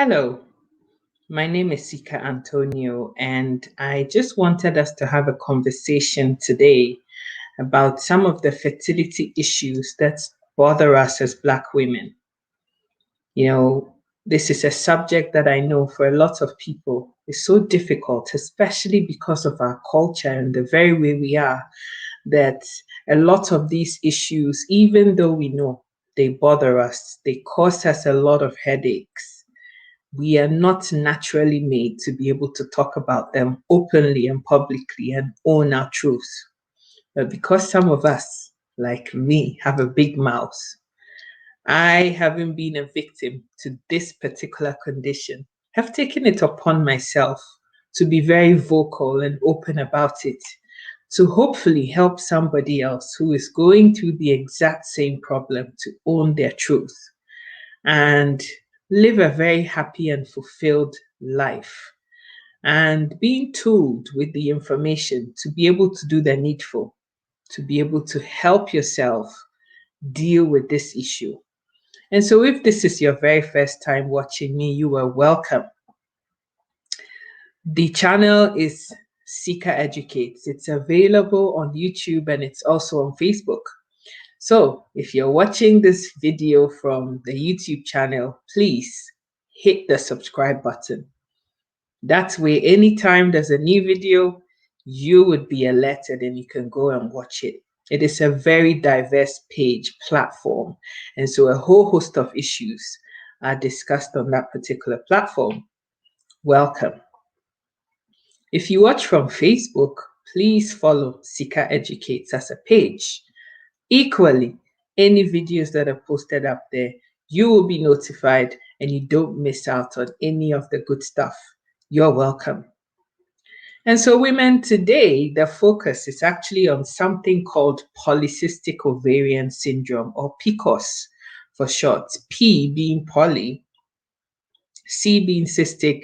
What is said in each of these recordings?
Hello, my name is Sika Antonio, and I just wanted us to have a conversation today about some of the fertility issues that bother us as Black women. You know, this is a subject that I know for a lot of people is so difficult, especially because of our culture and the very way we are, that a lot of these issues, even though we know they bother us, they cause us a lot of headaches. We are not naturally made to be able to talk about them openly and publicly and own our truths. But because some of us, like me, have a big mouth, I, having been a victim to this particular condition, have taken it upon myself to be very vocal and open about it, to hopefully help somebody else who is going through the exact same problem to own their truth and live a very happy and fulfilled life. And being told with the information to be able to do the needful, to be able to help yourself deal with this issue. And so, if this is your very first time watching me, you are welcome. The channel is Sika Educates. It's available on YouTube and it's also on Facebook. So if you're watching this video from the YouTube channel, please hit the subscribe button. That way, anytime there's a new video, you would be alerted and you can go and watch it. It is a very diverse page platform. And so a whole host of issues are discussed on that particular platform. Welcome. If you watch from Facebook, please follow Sika Educates as a page. Equally, any videos that are posted up there, you will be notified and you don't miss out on any of the good stuff. You're welcome. And so, women, today the focus is actually on something called Polycystic Ovarian Syndrome, or Pcos for short. P being poly, C being cystic,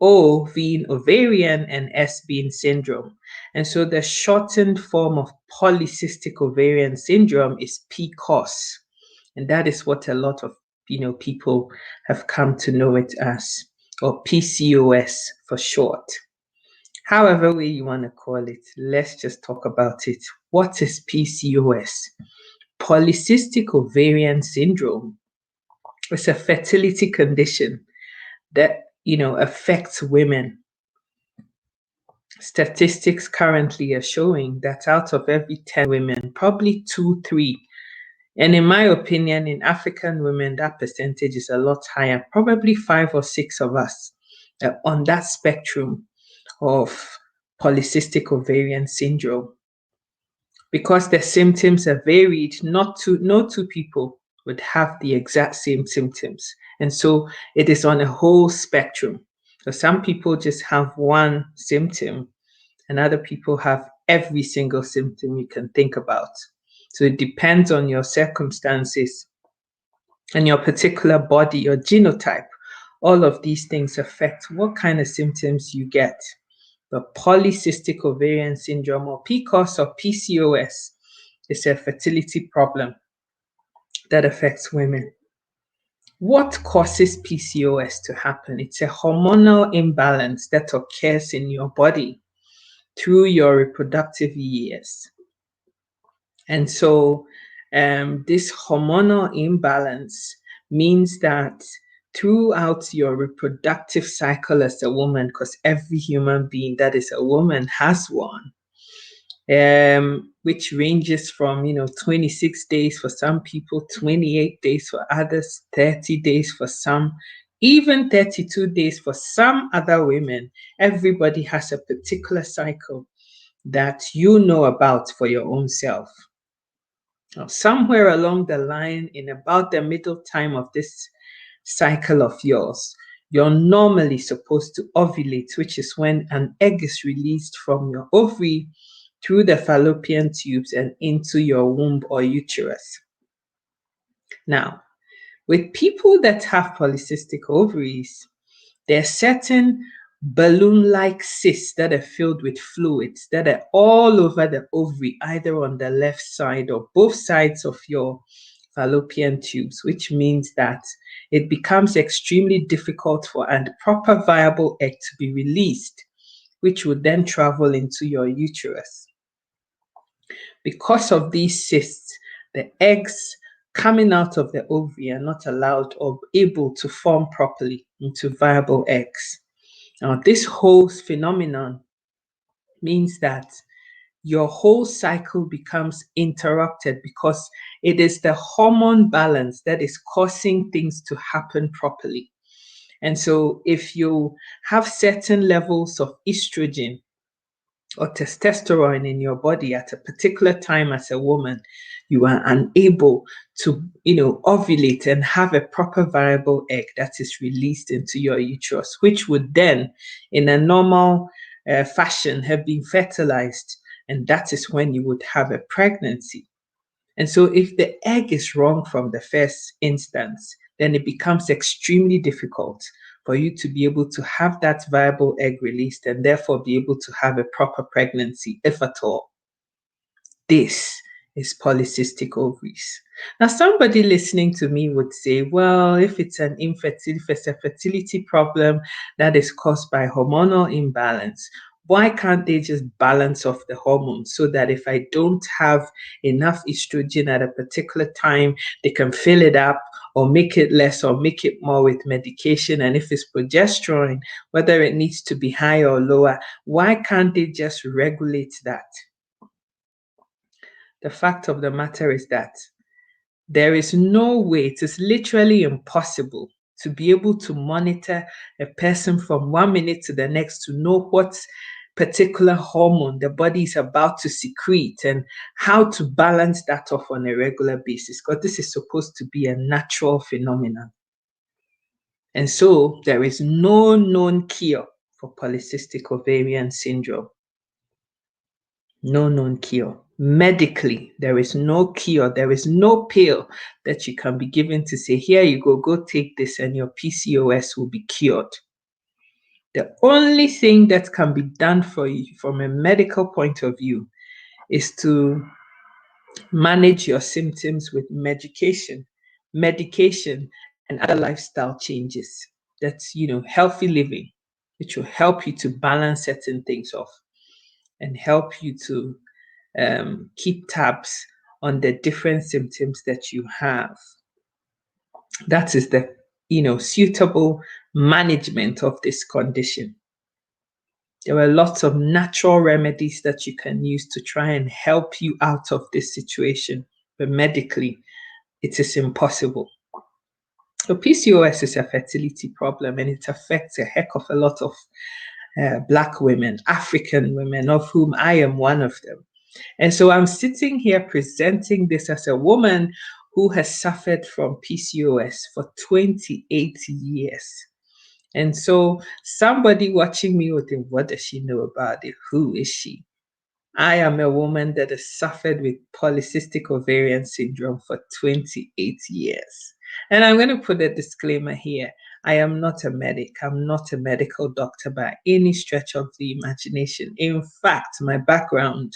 O being ovarian, and S being syndrome. And so the shortened form of polycystic ovarian syndrome is Pcos. And that is what a lot of people have come to know it as, or PCOS for short. However way you want to call it, let's just talk about it. What is PCOS? Polycystic ovarian syndrome is a fertility condition that affects women. Statistics currently are showing that out of every 10 women, probably 2, 3, and in my opinion, in African women, that percentage is a lot higher, probably 5 or 6 of us on that spectrum of polycystic ovarian syndrome. Because the symptoms are varied, no two people would have the exact same symptoms. And so it is on a whole spectrum. So some people just have one symptom and other people have every single symptom you can think about. So it depends on your circumstances and your particular body, your genotype. All of these things affect what kind of symptoms you get. But polycystic ovarian syndrome, or PCOS or PCOS, is a fertility problem that affects women. What causes PCOS to happen? It's a hormonal imbalance that occurs in your body through your reproductive years. And so this hormonal imbalance means that throughout your reproductive cycle as a woman, because every human being that is a woman has one, which ranges from 26 days for some people, 28 days for others, 30 days for some, even 32 days for some other women. Everybody has a particular cycle that you know about for your own self. Now, somewhere along the line, in about the middle time of this cycle of yours, you're normally supposed to ovulate, which is when an egg is released from your ovary through the fallopian tubes and into your womb or uterus. Now, with people that have polycystic ovaries, there are certain balloon-like cysts that are filled with fluids that are all over the ovary, either on the left side or both sides of your fallopian tubes, which means that it becomes extremely difficult for a proper viable egg to be released, which would then travel into your uterus. Because of these cysts, the eggs coming out of the ovary are not allowed or able to form properly into viable eggs. Now, this whole phenomenon means that your whole cycle becomes interrupted because it is the hormone balance that is causing things to happen properly. And so if you have certain levels of estrogen or testosterone in your body at a particular time as a woman, you are unable to, ovulate and have a proper viable egg that is released into your uterus, which would then, in a normal fashion, have been fertilized. And that is when you would have a pregnancy. And so if the egg is wrong from the first instance, then it becomes extremely difficult for you to be able to have that viable egg released and therefore be able to have a proper pregnancy, if at all. This is polycystic ovaries. Now, somebody listening to me would say, well, if it's a fertility problem that is caused by hormonal imbalance, why can't they just balance off the hormones so that if I don't have enough estrogen at a particular time, they can fill it up or make it less or make it more with medication? And if it's progesterone, whether it needs to be high or lower, why can't they just regulate that? The fact of the matter is that there is no way, it is literally impossible to be able to monitor a person from 1 minute to the next to know what particular hormone the body is about to secrete and how to balance that off on a regular basis, because this is supposed to be a natural phenomenon. And so there is no known cure for polycystic ovarian syndrome. No known cure. Medically, there is no cure. There is no pill that you can be given to say, here you go take this and your PCOS will be cured. The only thing that can be done for you from a medical point of view is to manage your symptoms with medication and other lifestyle changes. That's, healthy living, which will help you to balance certain things off and help you to keep tabs on the different symptoms that you have. That is the, suitable management of this condition. There are lots of natural remedies that you can use to try and help you out of this situation, but medically, it is impossible. So PCOS is a fertility problem and it affects a heck of a lot of Black women, African women, of whom I am one of them. And so I'm sitting here presenting this as a woman who has suffered from PCOS for 28 years. And so somebody watching me would think, what does she know about it? Who is she? I am a woman that has suffered with polycystic ovarian syndrome for 28 years. And I'm going to put a disclaimer here. I am not a medic. I'm not a medical doctor by any stretch of the imagination. In fact, my background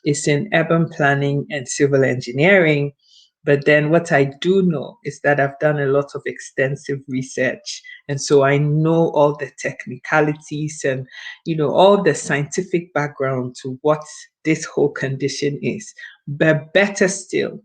is in urban planning and civil engineering. But then what I do know is that I've done a lot of extensive research. And so I know all the technicalities and, all the scientific background to what this whole condition is. But better still,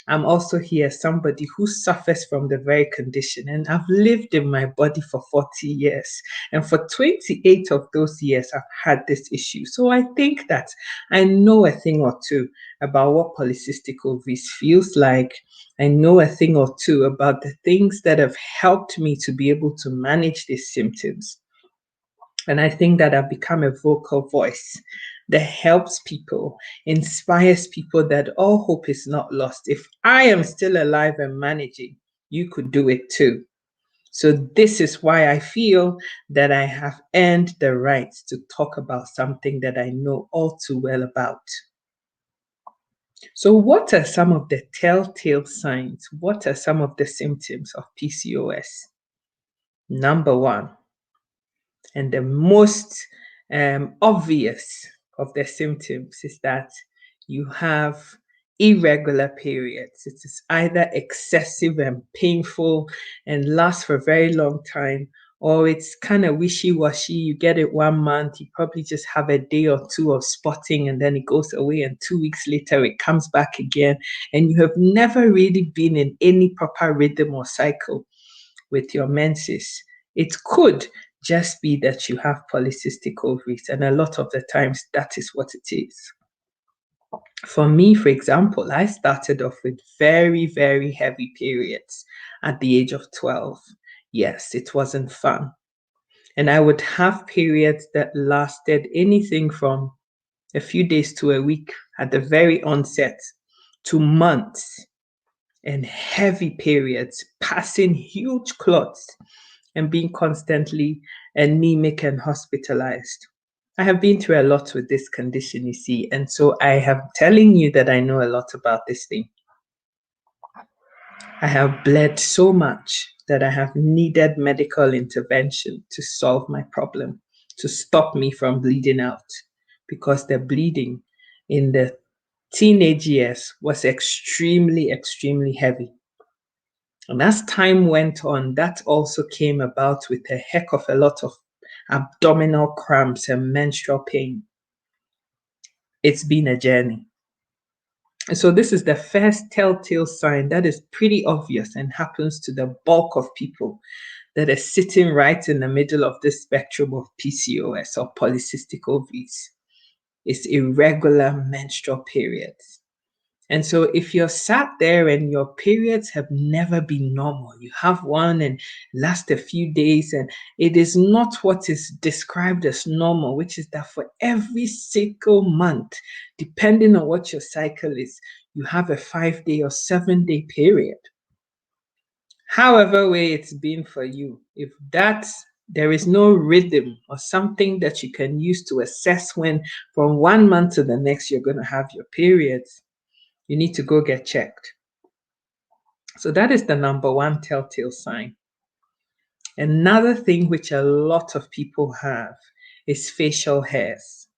I'm also here, somebody who suffers from the very condition, and I've lived in my body for 40 years. And for 28 of those years, I've had this issue. So I think that I know a thing or two about what polycystic ovaries feels like. I know a thing or two about the things that have helped me to be able to manage these symptoms. And I think that I've become a vocal voice that helps people, inspires people that all hope is not lost. If I am still alive and managing, you could do it too. So this is why I feel that I have earned the right to talk about something that I know all too well about. So what are some of the telltale signs? What are some of the symptoms of PCOS? Number one, and the most obvious of the symptoms is that you have irregular periods. It is either excessive and painful and lasts for a very long time, or it's kind of wishy-washy. You get it 1 month, you probably just have a day or two of spotting, and then it goes away, and 2 weeks later it comes back again, and you have never really been in any proper rhythm or cycle with your menses. It could just be that you have polycystic ovaries, and a lot of the times that is what it is. For me, for example, I started off with very, very heavy periods at the age of 12. Yes, it wasn't fun. And I would have periods that lasted anything from a few days to a week at the very onset to months, and heavy periods, passing huge clots and being constantly anemic and hospitalized. I have been through a lot with this condition, you see, and so I am telling you that I know a lot about this thing. I have bled so much that I have needed medical intervention to solve my problem, to stop me from bleeding out, because the bleeding in the teenage years was extremely, extremely heavy. And as time went on, that also came about with a heck of a lot of abdominal cramps and menstrual pain. It's been a journey. So this is the first telltale sign that is pretty obvious and happens to the bulk of people that are sitting right in the middle of this spectrum of PCOS or polycystic ovaries. It's irregular menstrual periods. And so if you're sat there and your periods have never been normal, you have one and last a few days, and it is not what is described as normal, which is that for every single month, depending on what your cycle is, you have a 5-day or 7-day period. However way it's been for you, if there is no rhythm or something that you can use to assess when from 1 month to the next you're going to have your periods, you need to go get checked. So that is the number one telltale sign. Another thing which a lot of people have is facial hairs.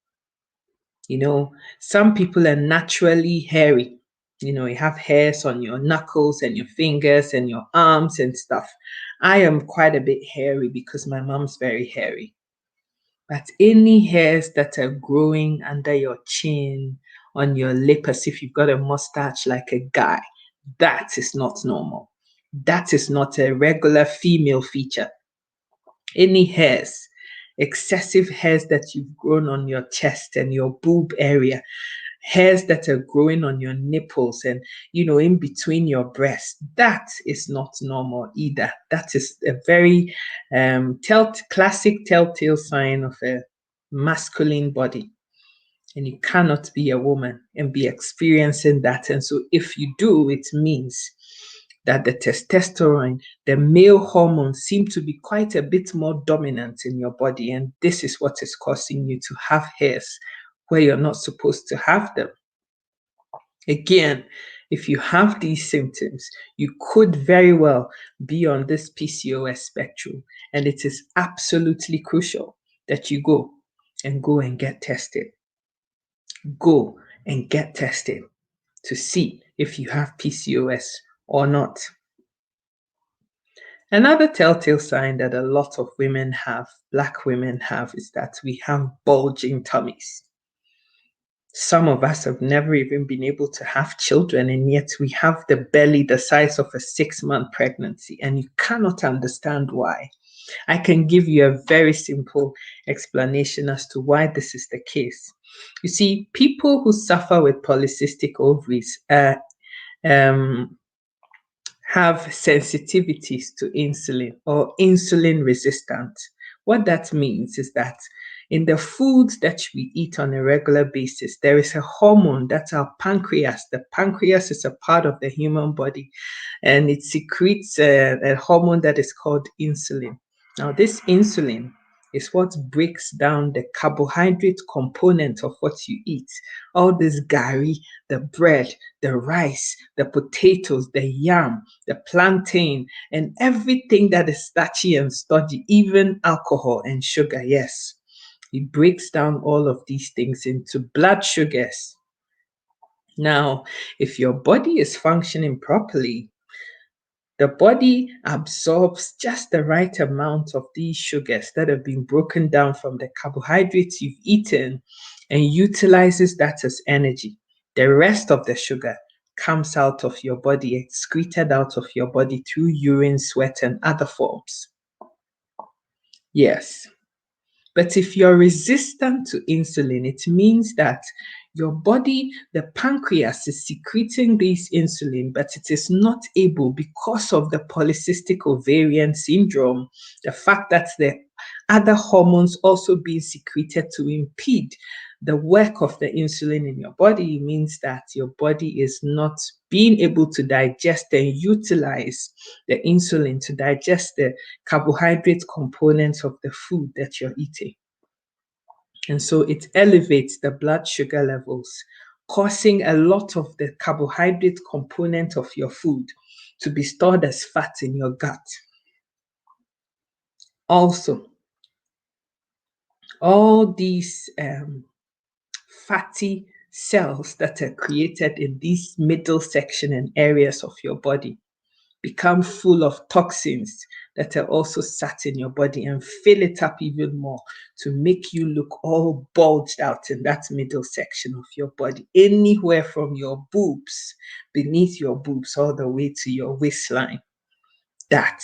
Some people are naturally hairy. You have hairs on your knuckles and your fingers and your arms and stuff. I am quite a bit hairy because my mom's very hairy. But any hairs that are growing under your chin, on your lip, as if you've got a mustache like a guy, that is not normal. That is not a regular female feature. Any hairs, excessive hairs that you've grown on your chest and your boob area, hairs that are growing on your nipples and, in between your breasts, that is not normal either. That is a very classic telltale sign of a masculine body. And you cannot be a woman and be experiencing that. And so if you do, it means that the testosterone, the male hormones, seem to be quite a bit more dominant in your body. And this is what is causing you to have hairs where you're not supposed to have them. Again, if you have these symptoms, you could very well be on this PCOS spectrum. And it is absolutely crucial that you go and get tested. Go and get tested to see if you have PCOS or not. Another telltale sign that a lot of women have, Black women have, is that we have bulging tummies. Some of us have never even been able to have children, and yet we have the belly the size of a 6-month pregnancy, and you cannot understand why. I can give you a very simple explanation as to why this is the case. You see, people who suffer with polycystic ovaries have sensitivities to insulin or insulin resistant. What that means is that in the foods that we eat on a regular basis, there is a hormone that's our pancreas. The pancreas is a part of the human body, and it secretes a hormone that is called insulin. Now, this insulin is what breaks down the carbohydrate component of what you eat. All this gari, the bread, the rice, the potatoes, the yam, the plantain, and everything that is starchy and stodgy, even alcohol and sugar, yes. It breaks down all of these things into blood sugars. Now, if your body is functioning properly, the body absorbs just the right amount of these sugars that have been broken down from the carbohydrates you've eaten and utilizes that as energy. The rest of the sugar comes out of your body, excreted out of your body through urine, sweat, and other forms. Yes. But if you're resistant to insulin, it means that your body, the pancreas, is secreting this insulin, but it is not able because of the polycystic ovarian syndrome, the fact that the other hormones also being secreted to impede the work of the insulin in your body means that your body is not being able to digest and utilize the insulin to digest the carbohydrate components of the food that you're eating. And so it elevates the blood sugar levels, causing a lot of the carbohydrate component of your food to be stored as fat in your gut. Also, all these fatty cells that are created in this middle section and areas of your body become full of toxins that are also sat in your body and fill it up even more to make you look all bulged out in that middle section of your body, anywhere from your boobs, beneath your boobs, all the way to your waistline. That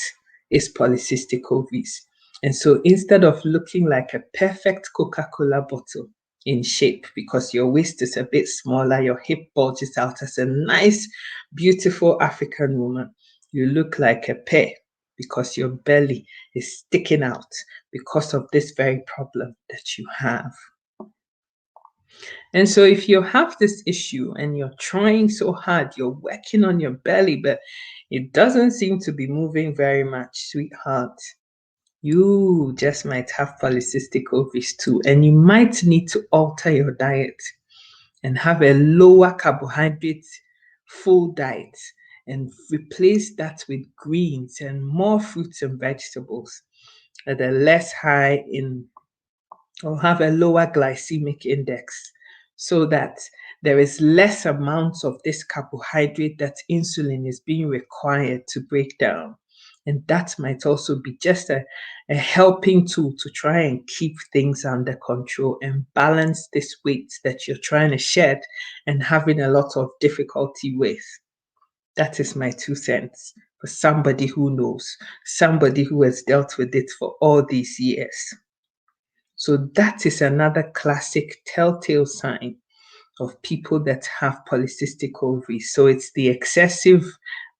is polycystic ovaries. And so instead of looking like a perfect Coca-Cola bottle in shape, because your waist is a bit smaller, your hip bulges out as a nice, beautiful African woman, you look like a pear because your belly is sticking out because of this very problem that you have. And so if you have this issue and you're trying so hard, you're working on your belly, but it doesn't seem to be moving very much, sweetheart, you just might have polycystic ovaries too. And you might need to alter your diet and have a lower carbohydrate full diet and replace that with greens and more fruits and vegetables that are less high in or have a lower glycemic index so that there is less amounts of this carbohydrate that insulin is being required to break down. And that might also be just a helping tool to try and keep things under control and balance this weight that you're trying to shed and having a lot of difficulty with. That is my 2 cents for somebody who knows, somebody who has dealt with it for all these years. So that is another classic telltale sign of people that have polycystic ovaries. So it's the excessive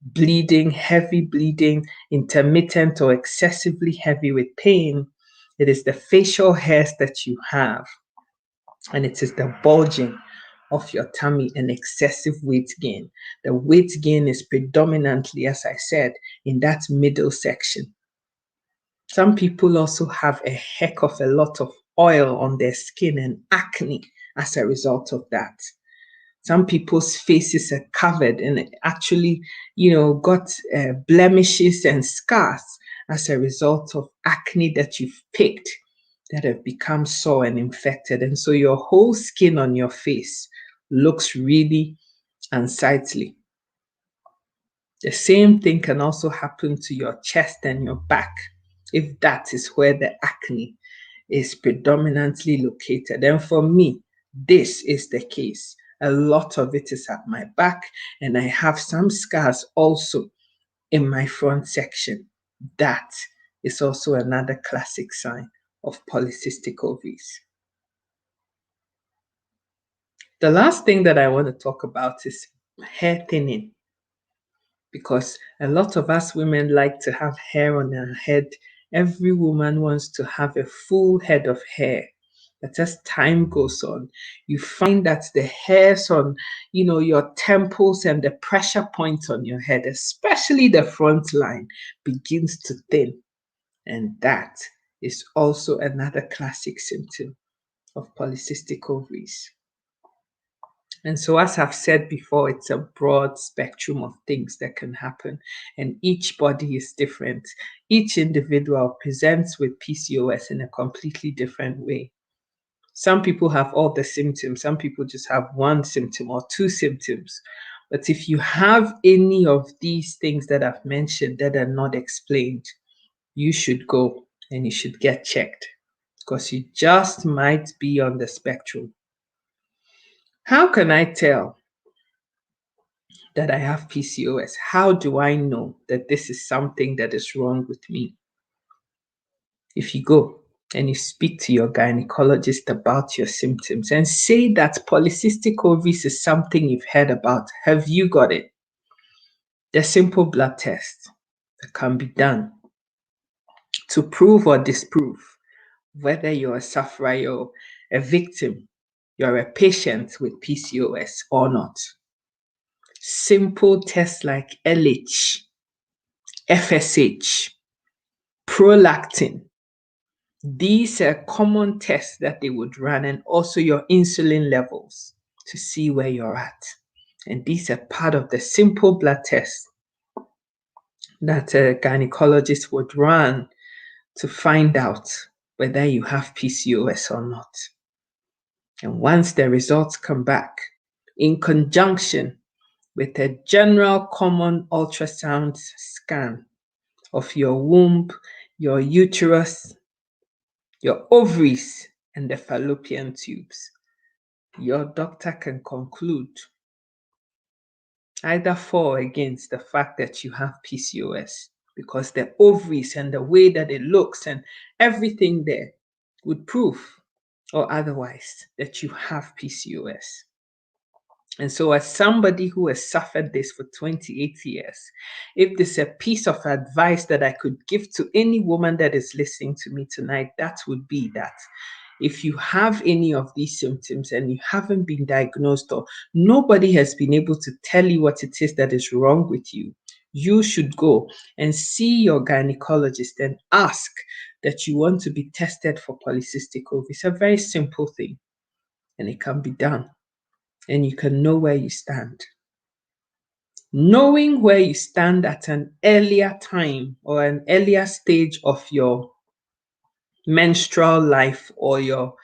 bleeding, heavy bleeding, intermittent or excessively heavy with pain. It is the facial hairs that you have, and it is the bulging of your tummy and excessive weight gain. The weight gain is predominantly, as I said, in that middle section. Some people also have a heck of a lot of oil on their skin and acne as a result of that. Some people's faces are covered and actually, got blemishes and scars as a result of acne that you've picked that have become sore and infected. And so your whole skin on your face looks really unsightly. The same thing can also happen to your chest and your back if that is where the acne is predominantly located. And for me, this is the case. A lot of it is at my back, and I have some scars also in my front section. That is also another classic sign of polycystic ovaries. The last thing that I want to talk about is hair thinning, because a lot of us women like to have hair on our head. Every woman wants to have a full head of hair. But as time goes on, you find that the hairs on, your temples and the pressure points on your head, especially the front line, begins to thin. And that is also another classic symptom of polycystic ovaries. And so, as I've said before, it's a broad spectrum of things that can happen, and each body is different. Each individual presents with PCOS in a completely different way. Some people have all the symptoms. Some people just have one symptom or two symptoms. But if you have any of these things that I've mentioned that are not explained, you should go and you should get checked because you just might be on the spectrum. How can I tell that I have PCOS? How do I know that this is something that is wrong with me? If you go and you speak to your gynecologist about your symptoms and say that polycystic ovaries is something you've heard about, have you got it? There's simple blood tests that can be done to prove or disprove whether you're a sufferer, you're a victim, you're a patient with PCOS or not. Simple tests like LH, FSH, prolactin. These are common tests that they would run, and also your insulin levels to see where you're at. And these are part of the simple blood tests that a gynecologist would run to find out whether you have PCOS or not. And once the results come back, in conjunction with a general common ultrasound scan of your womb, your uterus, your ovaries, and the fallopian tubes, your doctor can conclude either for or against the fact that you have PCOS, because the ovaries and the way that it looks and everything there would prove or otherwise that you have PCOS. And so, as somebody who has suffered this for 28 years, if there's a piece of advice that I could give to any woman that is listening to me tonight, that would be that if you have any of these symptoms and you haven't been diagnosed or nobody has been able to tell you what it is that is wrong with you, you should go and see your gynecologist and ask that you want to be tested for polycystic ovaries. It's a very simple thing and it can be done. And you can know where you stand. Knowing where you stand at an earlier time or an earlier stage of your menstrual life or your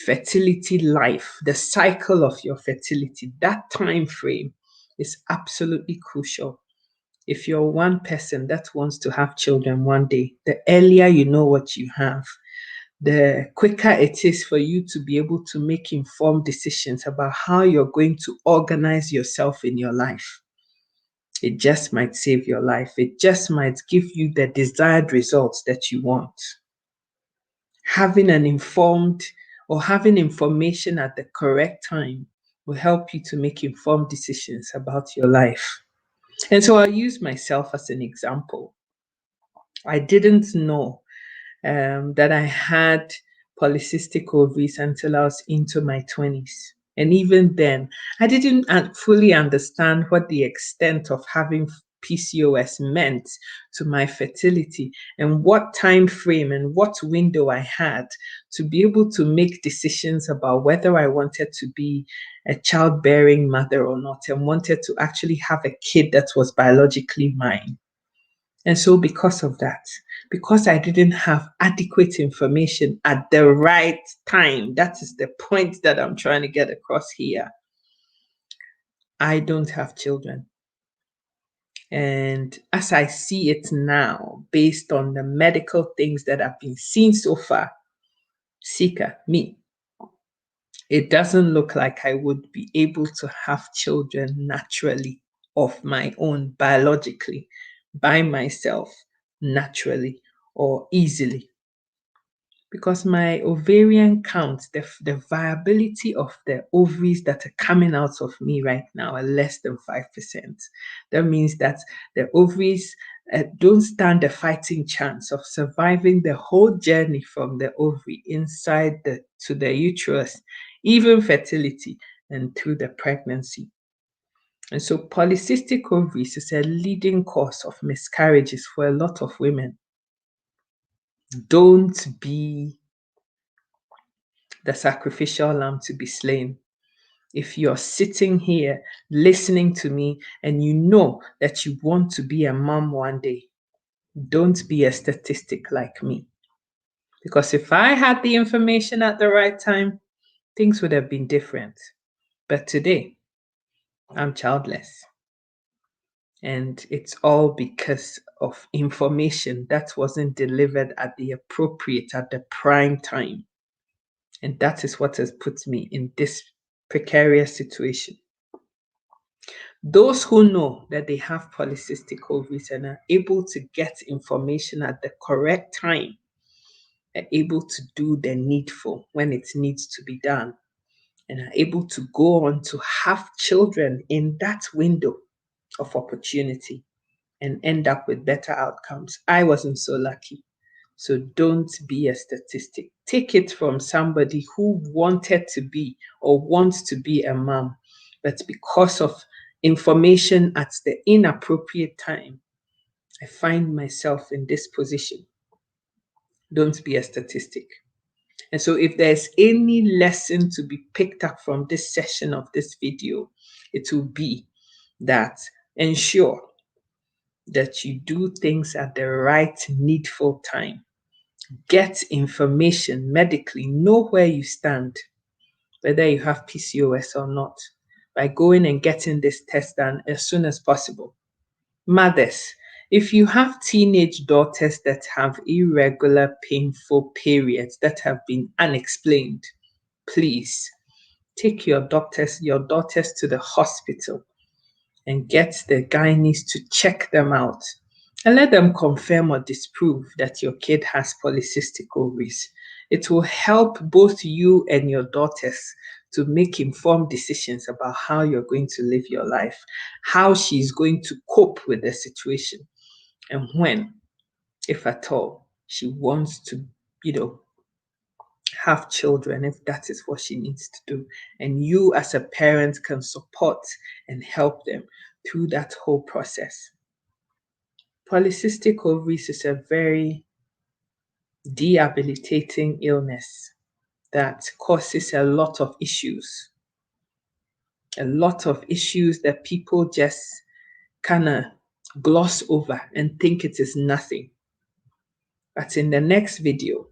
fertility life, the cycle of your fertility, that time frame is absolutely crucial. If you're one person that wants to have children one day, the earlier you know what you have, the quicker it is for you to be able to make informed decisions about how you're going to organize yourself in your life. It just might save your life. It just might give you the desired results that you want. Having an informed or having information at the correct time will help you to make informed decisions about your life. And so I'll use myself as an example. I didn't know that I had polycystic ovaries until I was into my 20s. And even then, I didn't fully understand what the extent of having PCOS meant to my fertility and what time frame and what window I had to be able to make decisions about whether I wanted to be a childbearing mother or not and wanted to actually have a kid that was biologically mine. And so because of that, because I didn't have adequate information at the right time, that is the point that I'm trying to get across here. I don't have children. And as I see it now, based on the medical things that have been seen so far, Sika, me, it doesn't look like I would be able to have children naturally of my own, biologically, by myself, naturally or easily, because my ovarian count, the viability of the ovaries that are coming out of me right now are less than 5%. That means that the ovaries don't stand a fighting chance of surviving the whole journey from the ovary inside to the uterus, even fertility and through the pregnancy. And so polycystic ovaries is a leading cause of miscarriages for a lot of women. Don't be the sacrificial lamb to be slain. If you're sitting here listening to me and you know that you want to be a mom one day, don't be a statistic like me. Because if I had the information at the right time, things would have been different. But today, I'm childless. And it's all because of information that wasn't delivered at the prime time. And that is what has put me in this precarious situation. Those who know that they have polycystic ovaries and are able to get information at the correct time are able to do the needful when it needs to be done and are able to go on to have children in that window of opportunity and end up with better outcomes. I wasn't so lucky. So don't be a statistic. Take it from somebody who wanted to be or wants to be a mom, but because of information at the inappropriate time, I find myself in this position. Don't be a statistic. And so if there's any lesson to be picked up from this session of this video, it will be that ensure that you do things at the right needful time. Get information medically, know where you stand, whether you have PCOS or not, by going and getting this test done as soon as possible. Mothers, if you have teenage daughters that have irregular, painful periods that have been unexplained, please take your daughters to the hospital and get the gynaes to check them out and let them confirm or disprove that your kid has polycystic ovaries. It will help both you and your daughters to make informed decisions about how you're going to live your life, how she's going to cope with the situation, and when, if at all, she wants to, have children, if that is what she needs to do. And you as a parent can support and help them through that whole process. Polycystic ovaries is a very debilitating illness that causes a lot of issues that people just kind of gloss over and think it is nothing. But in the next video,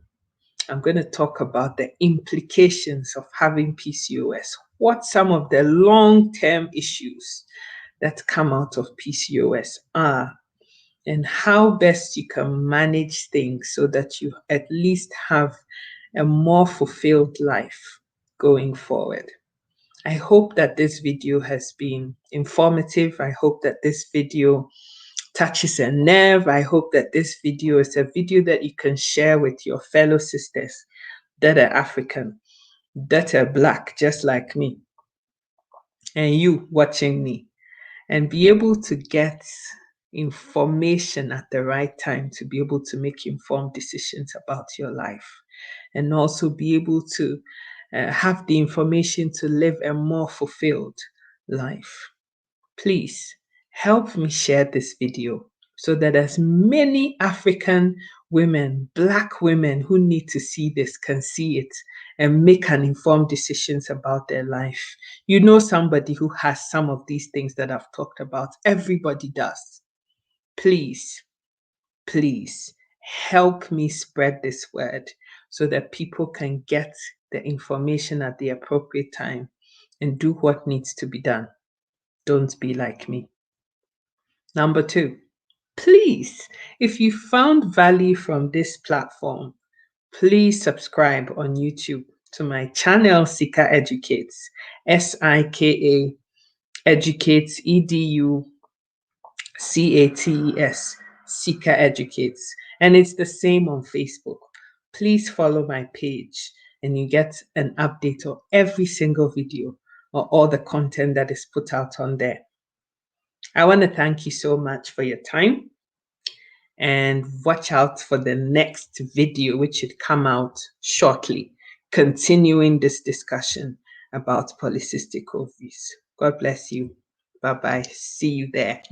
I'm going to talk about the implications of having PCOS, what some of the long-term issues that come out of PCOS are, and how best you can manage things so that you at least have a more fulfilled life going forward. I hope that this video has been informative. I hope that this video touches a nerve. I hope that this video is a video that you can share with your fellow sisters that are African, that are Black, just like me, and you watching me, and be able to get information at the right time to be able to make informed decisions about your life, and also be able to have the information to live a more fulfilled life. Please help me share this video so that as many African women, Black women who need to see this can see it and make an informed decisions about their life. You know somebody who has some of these things that I've talked about. Everybody does. Please, please help me spread this word so that people can get the information at the appropriate time and do what needs to be done. Don't be like me. Number 2, please, if you found value from this platform, please subscribe on YouTube to my channel, Sika Educates, SIKA Educates, EDUCATES, Sika Educates. And it's the same on Facebook. Please follow my page and you get an update of every single video or all the content that is put out on there. I want to thank you so much for your time, and watch out for the next video, which should come out shortly, continuing this discussion about polycystic ovaries. God bless you. Bye-bye. See you there.